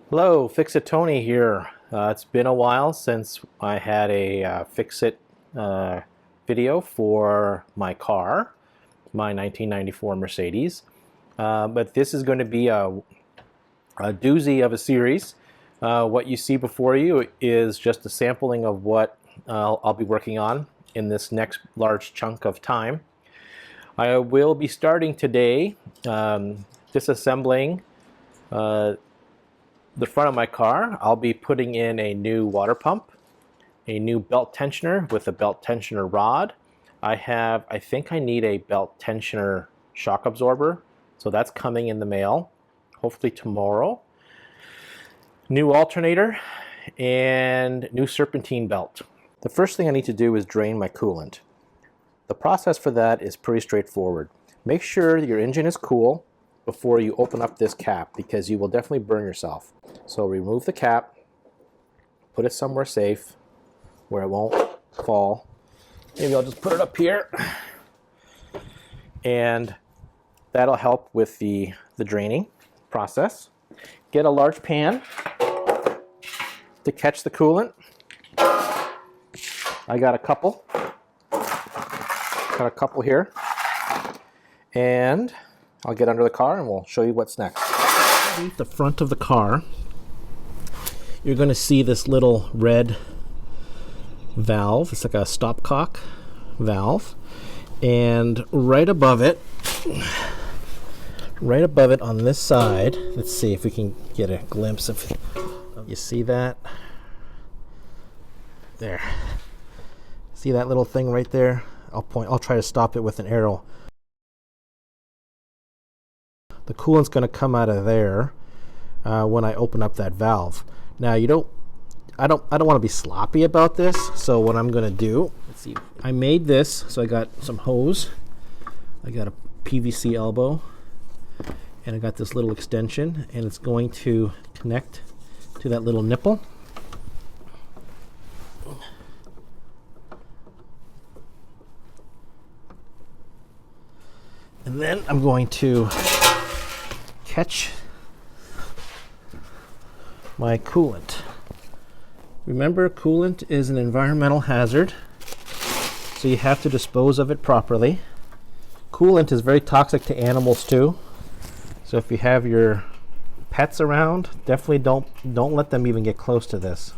Hello, Fix-It Tony here. It's been a while since I had a Fix-It video for my car, my 1994 Mercedes. But this is going to be a doozy of a series. What you see before you is just a sampling of what I'll be working on in this next large chunk of time. I will be starting today disassembling the front of my car. I'll be putting in a new water pump, a new belt tensioner with a belt tensioner rod. I think I need a belt tensioner shock absorber, so that's coming in the mail, hopefully tomorrow. New alternator and new serpentine belt. The first thing I need to do is drain my coolant. The process for that is pretty straightforward. Make sure your engine is cool before you open up this cap, because you will definitely burn yourself. So remove the cap, put it somewhere safe where it won't fall. Maybe I'll just put it up here, and that'll help with the draining process. Get a large pan to catch the coolant. I got a couple. Got a couple here, and I'll get under the car and we'll show you what's next. Underneath the front of the car, you're going to see this little red valve. It's like a stopcock valve, and right above it on this side, let's see if we can get a glimpse of it. You see that? There. See that little thing right there? I'll try to stop it with an arrow. The coolant's going to come out of there when I open up that valve. Now I don't want to be sloppy about this, so what I'm going to do, let's see. I made this, so I got some hose. I got a PVC elbow, and I got this little extension, and it's going to connect to that little nipple. And then I'm going to catch my coolant. Remember, coolant is an environmental hazard, so you have to dispose of it properly. Coolant is very toxic to animals too, so if you have your pets around, definitely don't let them even get close to this.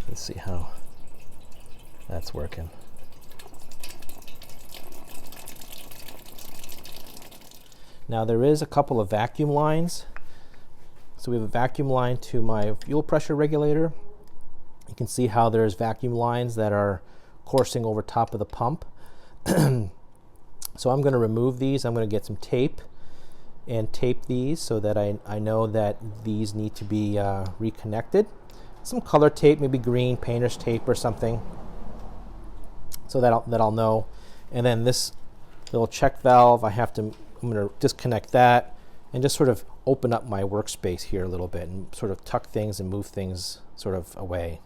Let's see how that's working. Now there is a couple of vacuum lines. So we have a vacuum line to my fuel pressure regulator. You can see how there's vacuum lines that are coursing over top of the pump. So I'm going to remove these. I'm going to get some tape and tape these so that I know that these need to be reconnected. Some color tape, maybe green painter's tape or something, so that I'll know. And then this little check valve, I'm going to disconnect that and just sort of open up my workspace here a little bit and sort of tuck things and move things sort of away.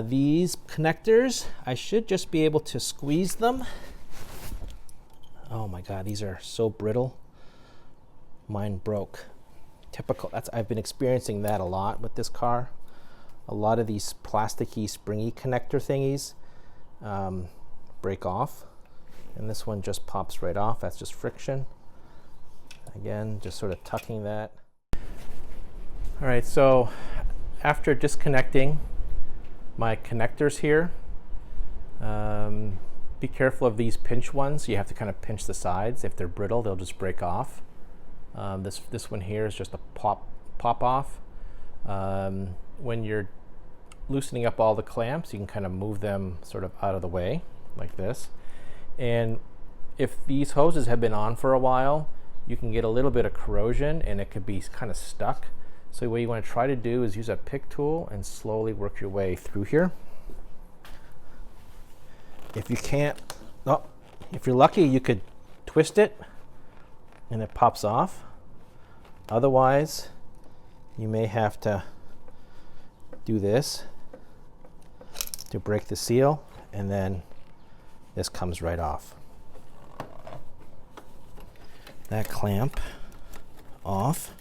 These connectors, I should just be able to squeeze them. Oh my God, these are so brittle. Mine broke. Typical. I've been experiencing that a lot with this car. A lot of these plasticky, springy connector thingies break off, and this one just pops right off. That's just friction. Again, just sort of tucking that. All right, so after disconnecting my connectors here, be careful of these pinch ones. You have to kind of pinch the sides. If they're brittle, they'll just break off. This one here is just a pop off. When you're loosening up all the clamps, you can kind of move them sort of out of the way like this. And if these hoses have been on for a while, you can get a little bit of corrosion and it could be kind of stuck. So what you want to try to do is use a pick tool and slowly work your way through here. If you can't, if you're lucky, you could twist it and it pops off. Otherwise, you may have to do this to break the seal, and then this comes right off. That clamp off.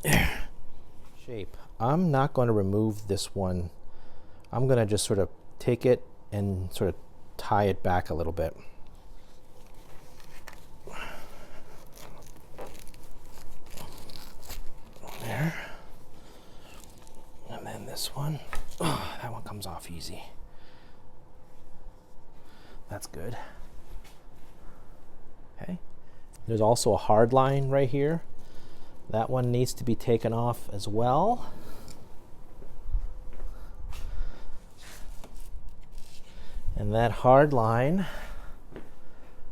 There. Shape. I'm not going to remove this one. I'm going to just sort of take it and sort of tie it back a little bit. There. And then this one. Oh, that one comes off easy. That's good. Okay. There's also a hard line right here. That one needs to be taken off as well. And that hard line,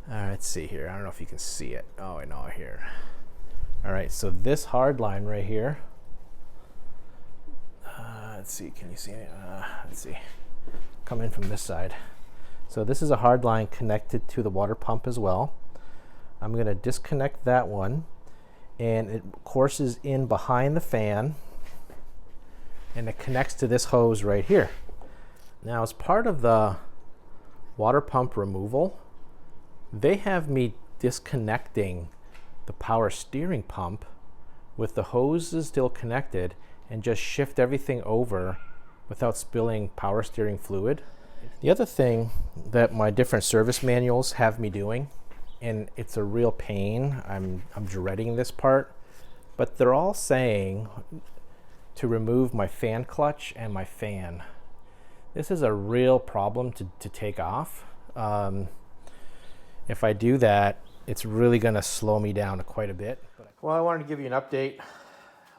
let's see here. I don't know if you can see it. Oh, I know here. All right, so this hard line right here. Let's see, can you see it? Let's see. Come in from this side. So this is a hard line connected to the water pump as well. I'm going to disconnect that one, and it courses in behind the fan, and it connects to this hose right here. Now, as part of the water pump removal, they have me disconnecting the power steering pump with the hoses still connected and just shift everything over without spilling power steering fluid. The other thing that my different service manuals have me doing, and it's a real pain, I'm dreading this part, but they're all saying to remove my fan clutch and my fan. This is a real problem to take off. If I do that, it's really going to slow me down quite a bit. Well, I wanted to give you an update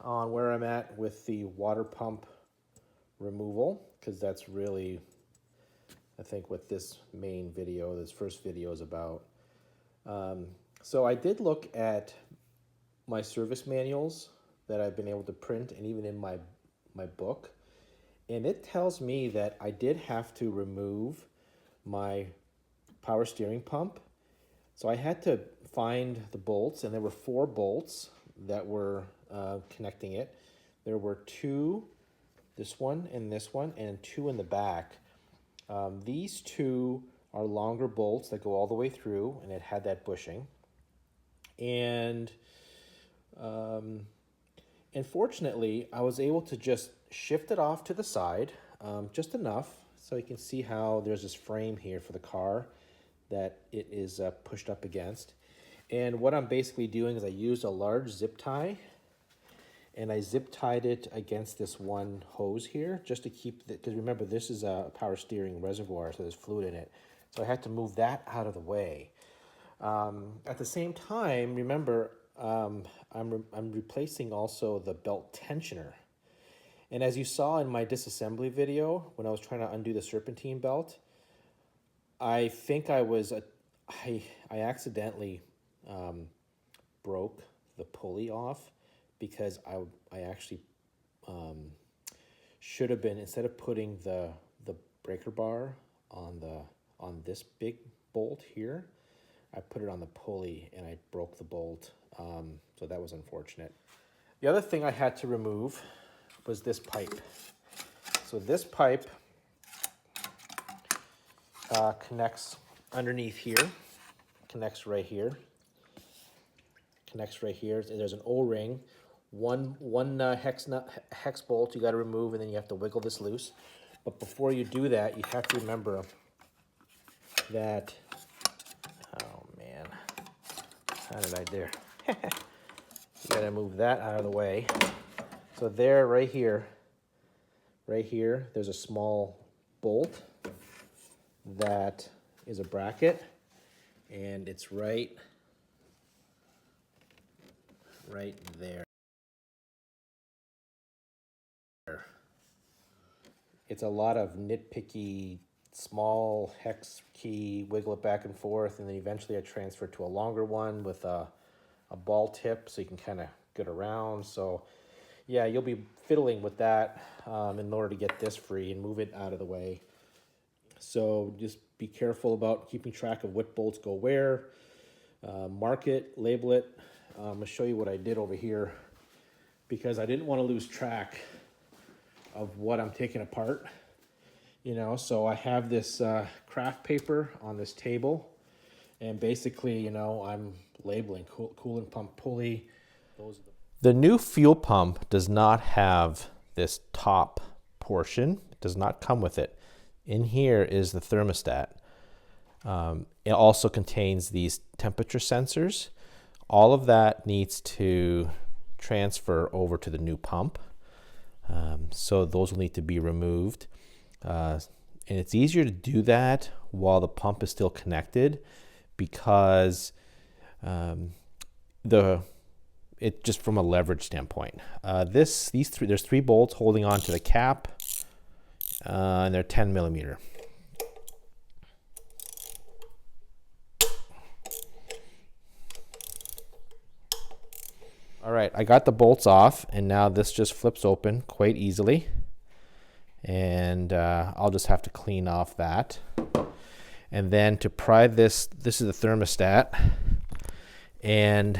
on where I'm at with the water pump removal, because that's really, I think, what this main video, this first video is about. So I did look at my service manuals that I've been able to print, and even in my book, and it tells me that I did have to remove my power steering pump. So I had to find the bolts, and there were 4 bolts that were connecting it. There were 2, this one, and 2 in the back. These 2 are longer bolts that go all the way through, and it had that bushing. And fortunately, I was able to just shift it off to the side, just enough, so you can see how there's this frame here for the car that it is pushed up against. And what I'm basically doing is I used a large zip tie, and I zip tied it against this one hose here, just to keep the, because remember, this is a power steering reservoir, so there's fluid in it. So I had to move that out of the way. At the same time, remember, I'm replacing also the belt tensioner. And as you saw in my disassembly video, when I was trying to undo the serpentine belt, I think I accidentally broke the pulley off, because I actually should have been, instead of putting the breaker bar on this big bolt here, I put it on the pulley and I broke the bolt. So that was unfortunate. The other thing I had to remove was this pipe. So this pipe connects underneath here, connects right here, There's an O-ring, one hex bolt you got to remove, and then you have to wiggle this loose. But before you do that, you have to remember that, oh man, how did I do? You got to move that out of the way. So there, right here, there's a small bolt that is a bracket, and it's right there. It's a lot of nitpicky small hex key, wiggle it back and forth, and then eventually I transfer to a longer one with a ball tip so you can kind of get around. So yeah, you'll be fiddling with that in order to get this free and move it out of the way. So just be careful about keeping track of what bolts go where. Mark it, label it. I'm going to show you what I did over here, because I didn't want to lose track of what I'm taking apart. You know, so I have this craft paper on this table, And basically, you know, I'm labeling coolant pump pulley. The new fuel pump does not have this top portion. It does not come with it. In here is the thermostat. It also contains these temperature sensors. All of that needs to transfer over to the new pump. So those will need to be removed. And it's easier to do that while the pump is still connected because it just from a leverage standpoint. There's 3 bolts holding on to the cap, and they're 10 millimeter. All right, I got the bolts off, and now this just flips open quite easily. And I'll just have to clean off that. And then to pry this is the thermostat, and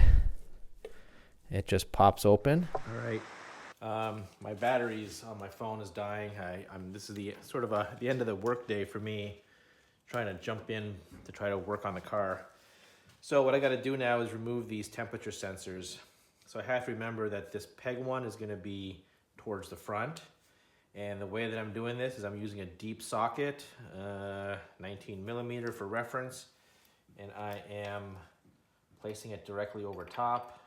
it just pops open. All right, my batteries on my phone is dying. This is the sort of the end of the work day for me, trying to jump in to try to work on the car. So what I got to do now is remove these temperature sensors. So I have to remember that this peg one is going to be towards the front. And the way that I'm doing this is I'm using a deep socket, 19 millimeter for reference. And I am placing it directly over top.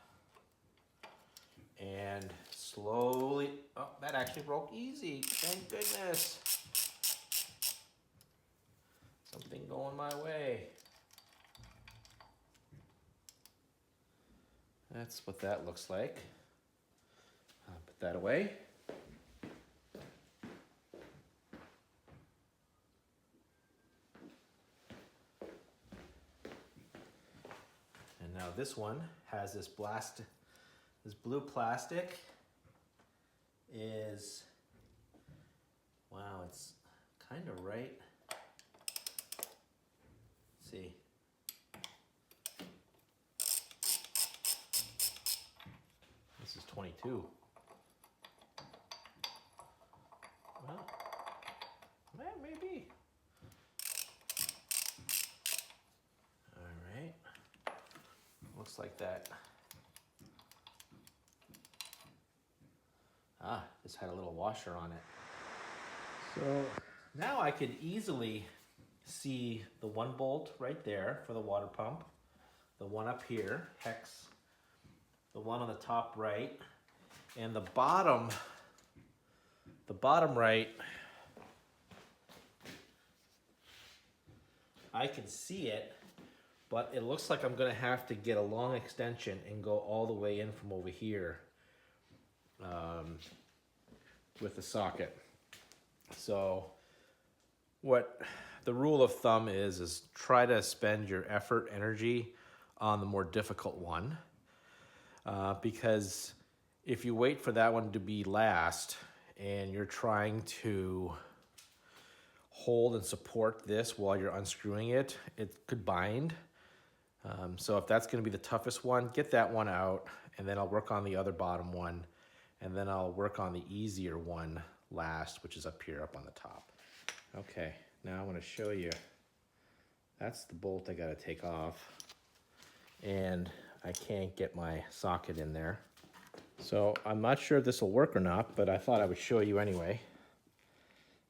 And slowly, oh, that actually broke easy, thank goodness. Something going my way. That's what that looks like. I'll put that away. And now this one has this blue plastic is, wow, it's kind of right. Let's see. This is 22. Well, maybe. All right. Looks like that. Ah, this had a little washer on it. So now I could easily see the 1 bolt right there for the water pump, the one up here, hex, the one on the top right, and the bottom right, I can see it, but it looks like I'm gonna have to get a long extension and go all the way in from over here with the socket. So what the rule of thumb is try to spend your effort, energy on the more difficult one. Because if you wait for that one to be last and you're trying to hold and support this while you're unscrewing it, it could bind. So if that's going to be the toughest one, get that one out, and then I'll work on the other bottom one, and then I'll work on the easier one last, which is up here, up on the top. Okay, now I want to show you. That's the bolt I got to take off, and I can't get my socket in there. So I'm not sure if this will work or not, but I thought I would show you anyway.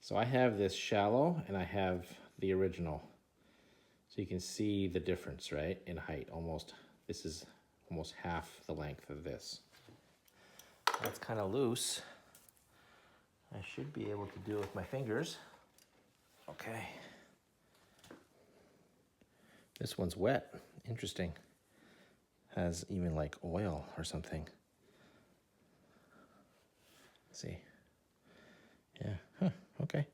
So I have this shallow and I have the original. So you can see the difference, right, in height. Almost, this is almost half the length of this. That's kind of loose. I should be able to do it with my fingers. Okay. This one's wet. Interesting. Has even like oil or something. Let's see. Yeah, huh, okay.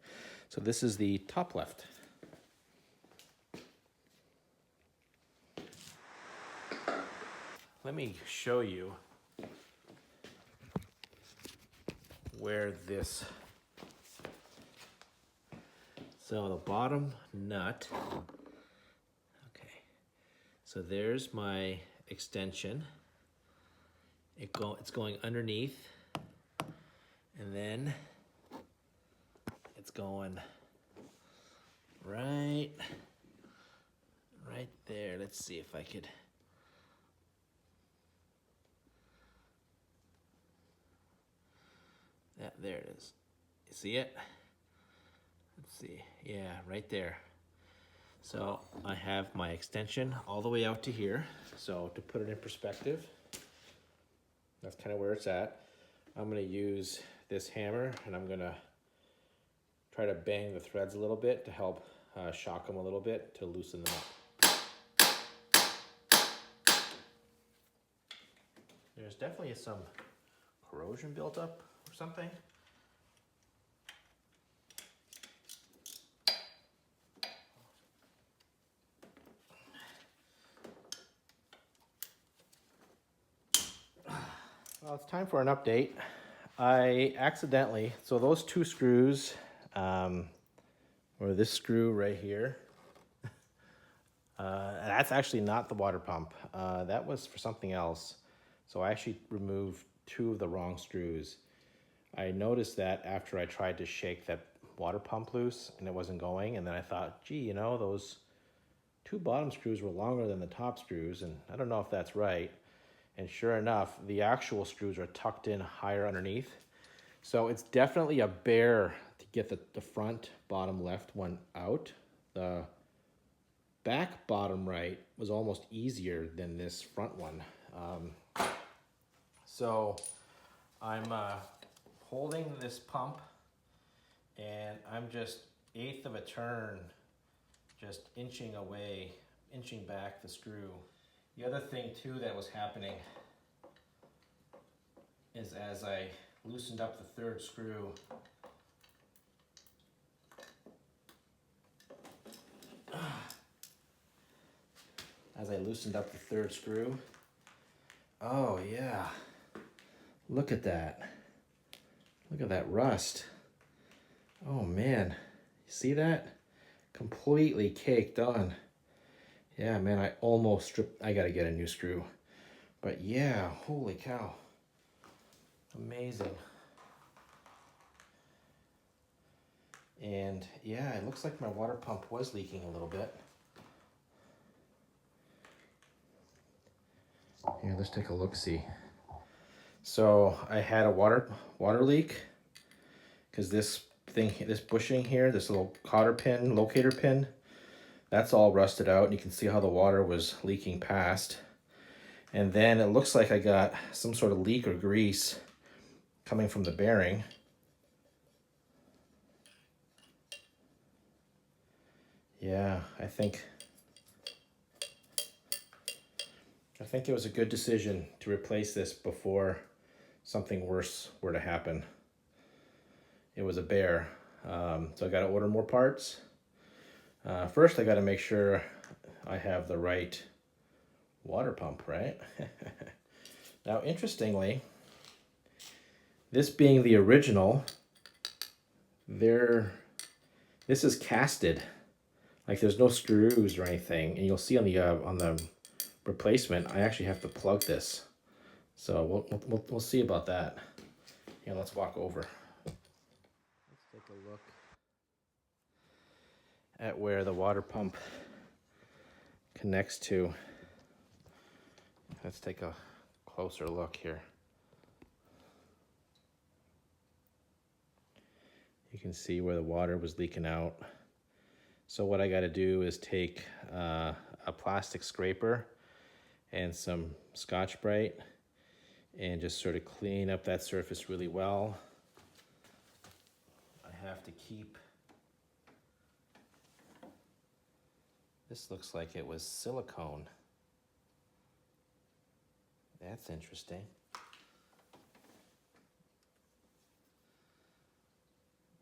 So this is the top left. Let me show you where this, so the bottom nut, okay, so there's my extension. It's going underneath, and then it's going right right there. Let's see if I could. There it is. You see it? Let's see. Yeah, right there. So I have my extension all the way out to here. So to put it in perspective, that's kind of where it's at. I'm going to use this hammer and I'm going to try to bang the threads a little bit to help shock them a little bit to loosen them up. There's definitely some corrosion built up or something. Well, it's time for an update. I accidentally, so those two screws, or this screw right here, that's actually not the water pump. That was for something else. So I actually removed two of the wrong screws. I noticed that after I tried to shake that water pump loose and it wasn't going, and then I thought, gee, you know, those two bottom screws were longer than the top screws, and I don't know if that's right. And sure enough, the actual screws are tucked in higher underneath. So it's definitely a bear to get the front bottom left one out. The back bottom right was almost easier than this front one. So I'm holding this pump and I'm just 1/8 of a turn, just inching back the screw. The other thing too that was happening is as I loosened up the third screw, oh yeah, look at that. Look at that rust. Oh man, you see that? Completely caked on. Yeah, man, I almost stripped. I gotta get a new screw. But yeah, holy cow. Amazing. And yeah, it looks like my water pump was leaking a little bit. Here, let's take a look-see. So I had a water leak because this bushing here, this little cotter pin, locator pin, that's all rusted out, and you can see how the water was leaking past. And then it looks like I got some sort of leak or grease coming from the bearing. Yeah, I think it was a good decision to replace this before something worse were to happen. It was a bear. So I got to order more parts. First, I got to make sure I have the right water pump, right? Now, interestingly, this being the original, this is casted. Like there's no screws or anything, and you'll see on the replacement, I actually have to plug this. So we'll see about that. Yeah, let's walk over. Let's take a look at where the water pump connects to. Let's take a closer look here. You can see where the water was leaking out. So what I got to do is take a plastic scraper and some Scotch-Brite and just sort of clean up that surface really well. I have to keep, this looks like it was silicone. That's interesting.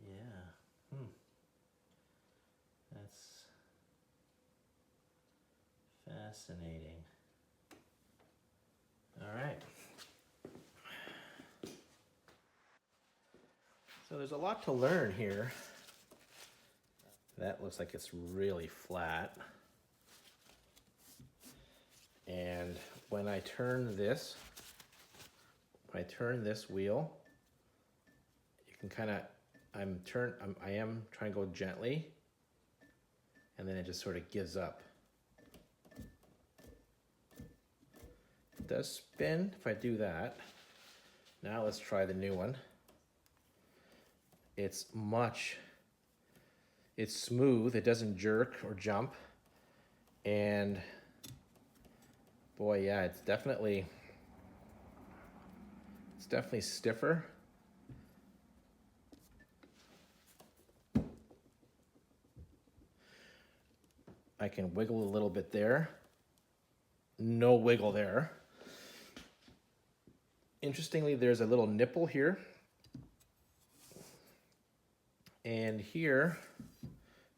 Yeah. That's fascinating. All right. So there's a lot to learn here. That looks like it's really flat. And when I turn this wheel, you can kind of, I am trying to go gently, and then it just sort of gives up. It does spin if I do that. Now let's try the new one. It's smooth, it doesn't jerk or jump. And boy, yeah, it's definitely stiffer. I can wiggle a little bit there. No wiggle there. Interestingly, there's a little nipple here. And here,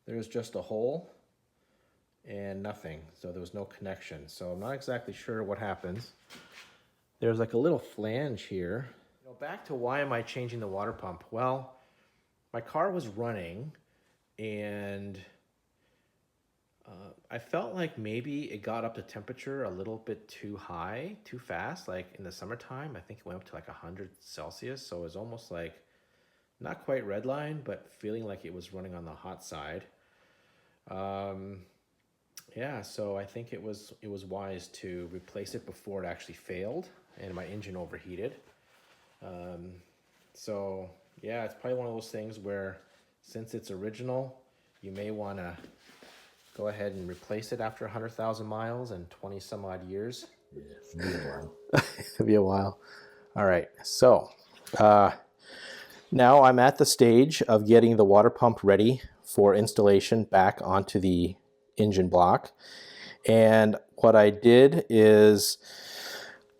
there's just a hole and nothing. So there was no connection. So I'm not exactly sure what happens. There's like a little flange here. You know, back to why am I changing the water pump? Well, my car was running and I felt like maybe it got up to temperature a little bit too high, too fast. Like in the summertime, I think it went up to like 100 Celsius. So it was almost like not quite red line, but feeling like it was running on the hot side. Yeah, so I think it was wise to replace it before it actually failed and my engine overheated. So yeah, it's probably one of those things where since it's original, you may want to go ahead and replace it after 100,000 miles and 20 some odd years. Yeah, it'll be a while. It'll be a while. All right, so now I'm at the stage of getting the water pump ready for installation back onto the engine block. And what I did is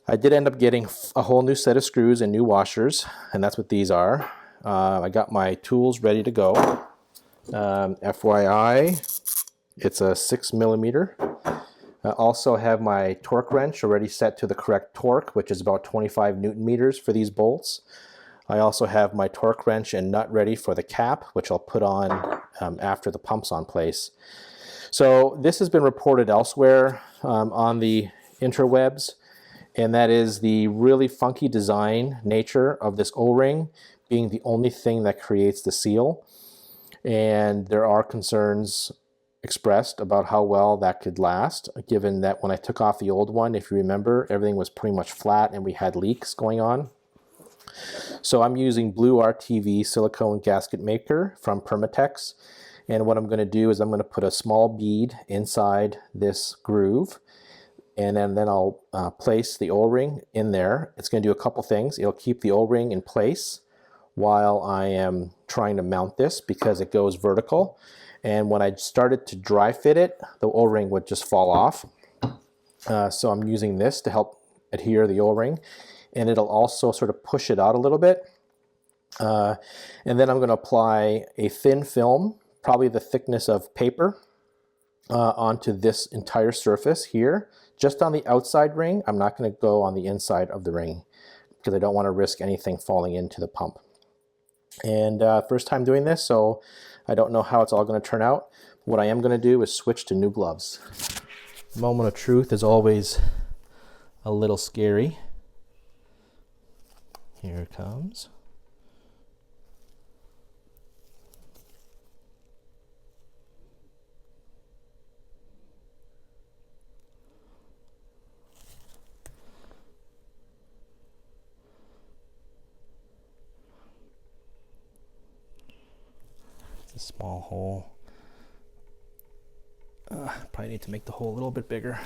I did end up getting a whole new set of screws and new washers, and that's what these are. I got my tools ready to go. FYI, it's a 6mm. I also have my torque wrench already set to the correct torque, which is about 25 Newton meters for these bolts. I also have my torque wrench and nut ready for the cap, which I'll put on after the pump's on place. So this has been reported elsewhere on the interwebs, and that is the really funky design nature of this O-ring being the only thing that creates the seal. And there are concerns expressed about how well that could last, given that when I took off the old one, if you remember, everything was pretty much flat and we had leaks going on. So I'm using blue RTV silicone gasket maker from Permatex. And what I'm going to do is I'm going to put a small bead inside this groove. And then I'll place the O-ring in there. It's going to do a couple things. It'll keep the O-ring in place while I am trying to mount this because it goes vertical. And when I started to dry fit it, the O-ring would just fall off. So I'm using this to help adhere the O-ring. And it'll also sort of push it out a little bit. And then I'm going to apply a thin film, probably the thickness of paper, onto this entire surface here, just on the outside ring. I'm not going to go on the inside of the ring because I don't want to risk anything falling into the pump. And first time doing this, so I don't know how it's all going to turn out. What I am going to do is switch to new gloves. Moment of truth is always a little scary. Here it comes. It's a small hole. Probably need to make the hole a little bit bigger.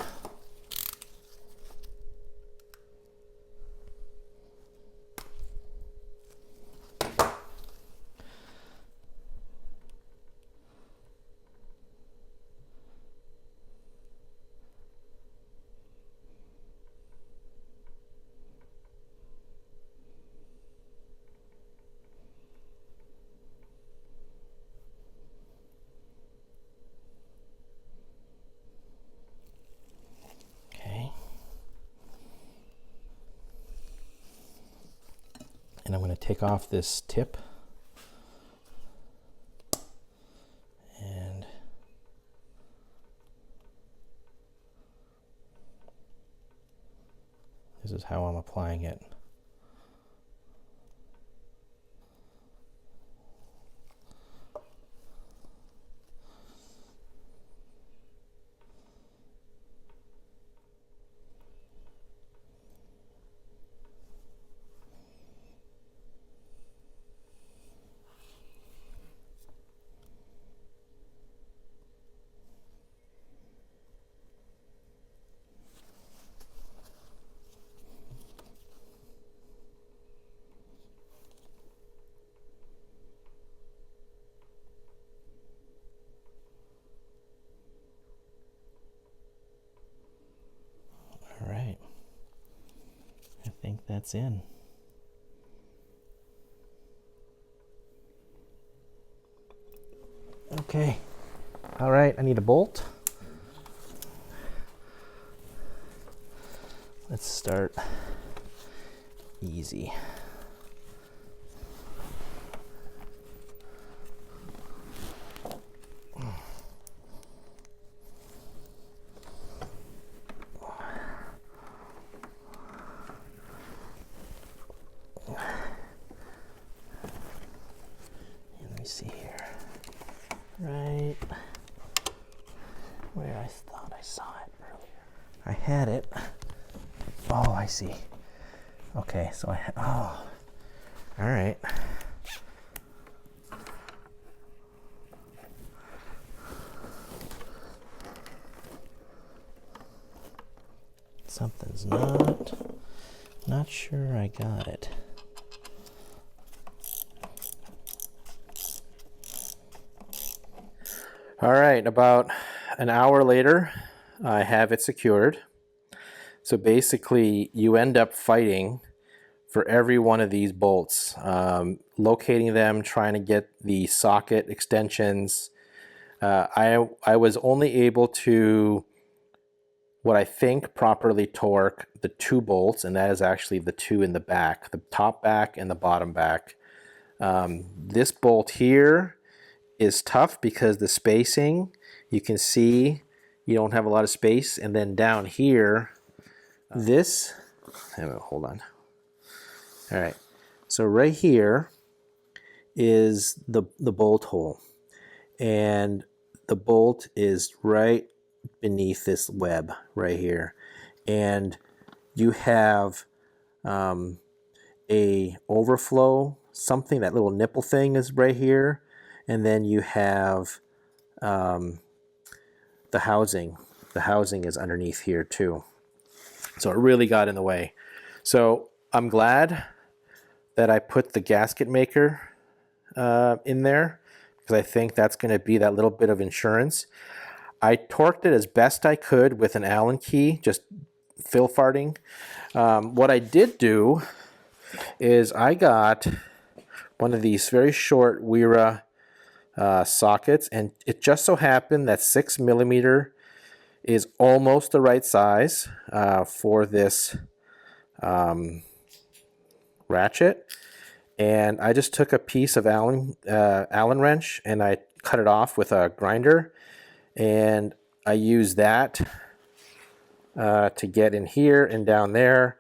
And I'm going to take off this tip. And this is how I'm applying it. that's in. Okay. All right, I need a bolt. Let's start easy. Let me see here. Right where I thought I saw it earlier. I had it. Oh, I see. Okay, so oh, all right. Something's not sure I got it. All right, about an hour later, I have it secured. So basically, you end up fighting for every one of these bolts, locating them, trying to get the socket extensions. I was only able to, what I think, properly torque the 2 bolts, and that is actually the 2 in the back, the top back and the bottom back. This bolt here is tough because the spacing, you can see you don't have a lot of space, and then down here, this, hold on. All right, so right here is the bolt hole, and the bolt is right beneath this web right here, and you have a overflow, something, that little nipple thing is right here, and then you have the housing. The housing is underneath here too. So it really got in the way. So I'm glad that I put the gasket maker in there, because I think that's going to be that little bit of insurance. I torqued it as best I could with an Allen key, just fill farting. What I did do is I got one of these very short Wera sockets, and it just so happened that 6mm is almost the right size for this ratchet. And I just took a piece of Allen wrench and I cut it off with a grinder, and I used that to get in here and down there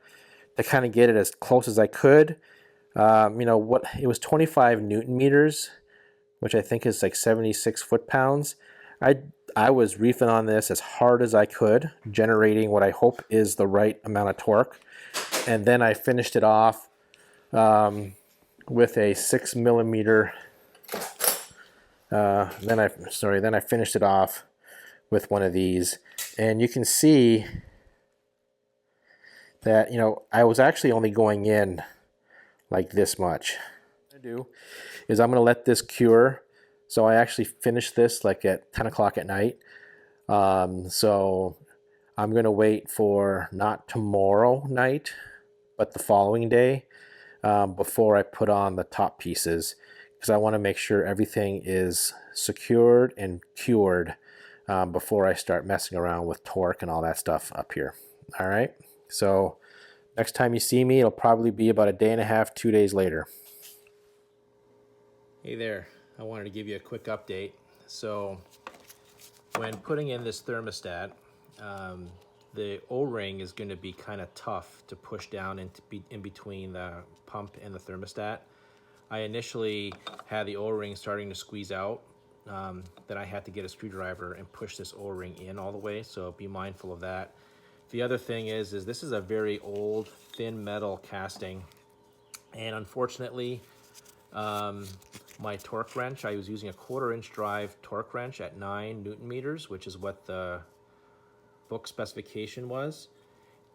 to kind of get it as close as I could. You know what? It was 25 Newton meters, which I think is like 76 foot-pounds. I was reefing on this as hard as I could, generating what I hope is the right amount of torque, and then I finished it off with a 6mm. Then I finished it off with one of these, and you can see that, you know, I was actually only going in like this much. What I'm gonna do is I'm gonna let this cure. So I actually finished this like at 10 o'clock at night. So I'm gonna wait for not tomorrow night, but the following day before I put on the top pieces, because I want to make sure everything is secured and cured before I start messing around with torque and all that stuff up here. All right, so next time you see me, it'll probably be about a day and a half, 2 days later. Hey there, I wanted to give you a quick update. So when putting in this thermostat, the O-ring is going to be kind of tough to push down in between the pump and the thermostat. I initially had the O-ring starting to squeeze out. Then I had to get a screwdriver and push this O-ring in all the way, so be mindful of that. The other thing is this is a very old thin metal casting, and unfortunately my torque wrench, I was using a 1/4-inch drive torque wrench at 9 Newton meters, which is what the book specification was,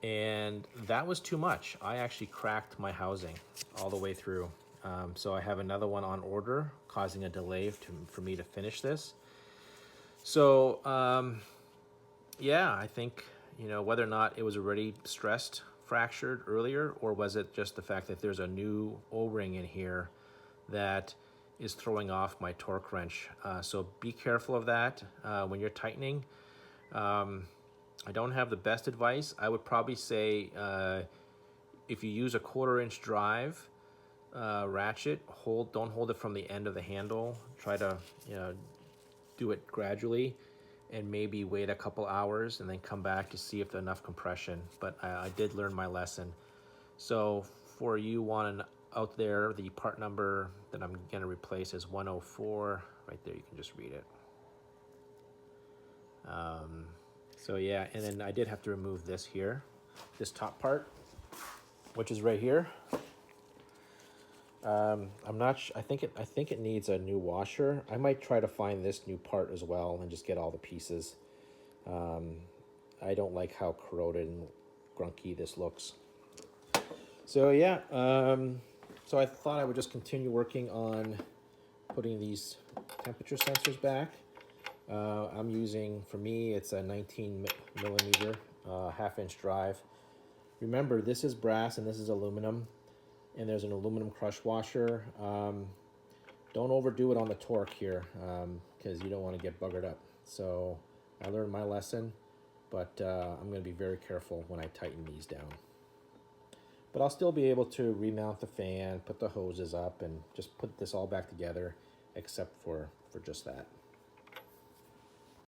and that was too much. I actually cracked my housing all the way through. So I have another one on order, causing a delay for me to finish this. So yeah, I think, you know, whether or not it was already stressed fractured earlier, or was it just the fact that there's a new O-ring in here that is throwing off my torque wrench? So be careful of that when you're tightening. I don't have the best advice. I would probably say if you use a 1/4 inch drive ratchet, don't hold it from the end of the handle. Try to do it gradually, and maybe wait a couple hours and then come back to see if there's enough compression. But I did learn my lesson. So for you out there, the part number that I'm going to replace is 104. Right there, you can just read it. So yeah, and then I did have to remove this here, this top part, which is right here. I'm not I think it needs a new washer. I might try to find this new part as well and just get all the pieces. I don't like how corroded and grunky this looks. So yeah, so I thought I would just continue working on putting these temperature sensors back. I'm using, for me, it's a 19 millimeter 1/2 inch drive. Remember, this is brass and this is aluminum, and there's an aluminum crush washer. Don't overdo it on the torque here, because you don't want to get buggered up. So I learned my lesson, but I'm going to be very careful when I tighten these down. But I'll still be able to remount the fan, put the hoses up, and just put this all back together, except for just that.